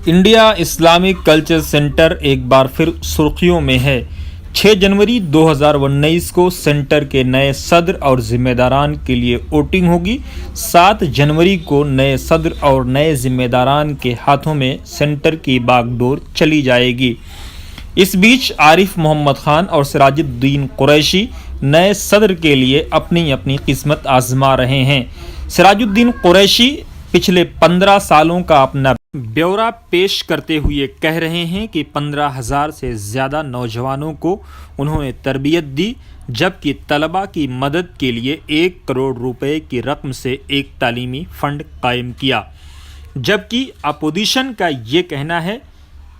India Islamic culture centre एक बार फिर सुर्खियों में है। 6 जनवरी 2019 को सेंटर के नए सदर और जिम्मेदारान के लिए वोटिंग होगी। 7 जनवरी को नए सदर और नए जिम्मेदारान के हाथों में सेंटर की बागडोर चली जाएगी। इस बीच आरिफ मोहम्मद खान और सिराजुद्दीन कुरैशी नए सदर के लिए अपनी अपनी किस्मत आजमा रहे हैं। सिराजुद्दीन कुरैशी पिछले 15 सालों का अपना ब्यौरा पेश करते हुए कह रहे हैं कि 15,000 से ज़्यादा नौजवानों को उन्होंने तरबियत दी, जबकि तलबा की मदद के लिए 1 करोड़ रुपए की रकम से एक तालीमी फ़ंड कायम किया। जबकि अपोजिशन का ये कहना है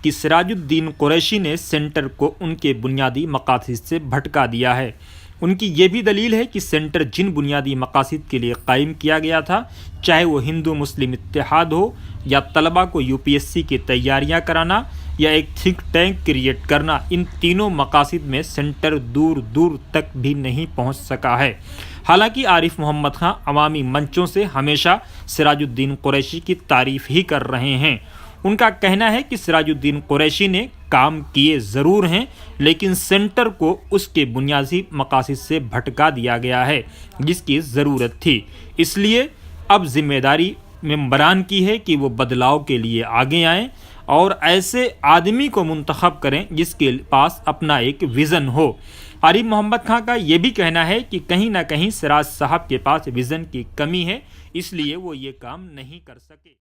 कि सिराजुद्दीन कुरैशी ने सेंटर को उनके बुनियादी मकासद से भटका दिया है। उनकी ये भी दलील है कि सेंटर जिन बुनियादी मकासद के लिए कायम किया गया था, चाहे वो हिंदू मुस्लिम इत्तेहाद हो या तलबा को यूपीएससी की तैयारियां कराना या एक थिंक टैंक क्रिएट करना, इन तीनों मकासद में सेंटर दूर दूर तक भी नहीं पहुंच सका है। हालांकि आरिफ मोहम्मद खान अवामी मंचों से हमेशा सिराजुद्दीन कुरैशी की तारीफ ही कर रहे हैं। उनका कहना है कि सिराजुद्दीन कुरैशी ने काम किए ज़रूर हैं, लेकिन सेंटर को उसके बुनियादी मकासद से भटका दिया गया है जिसकी ज़रूरत थी। इसलिए अब जिम्मेदारी मेंबरान की है कि वो बदलाव के लिए आगे आएं और ऐसे आदमी को मुंतखब करें जिसके पास अपना एक विज़न हो। आरिफ मोहम्मद खान का ये भी कहना है कि कहीं ना कहीं सिराज साहब के पास विज़न की कमी है, इसलिए वो ये काम नहीं कर सके।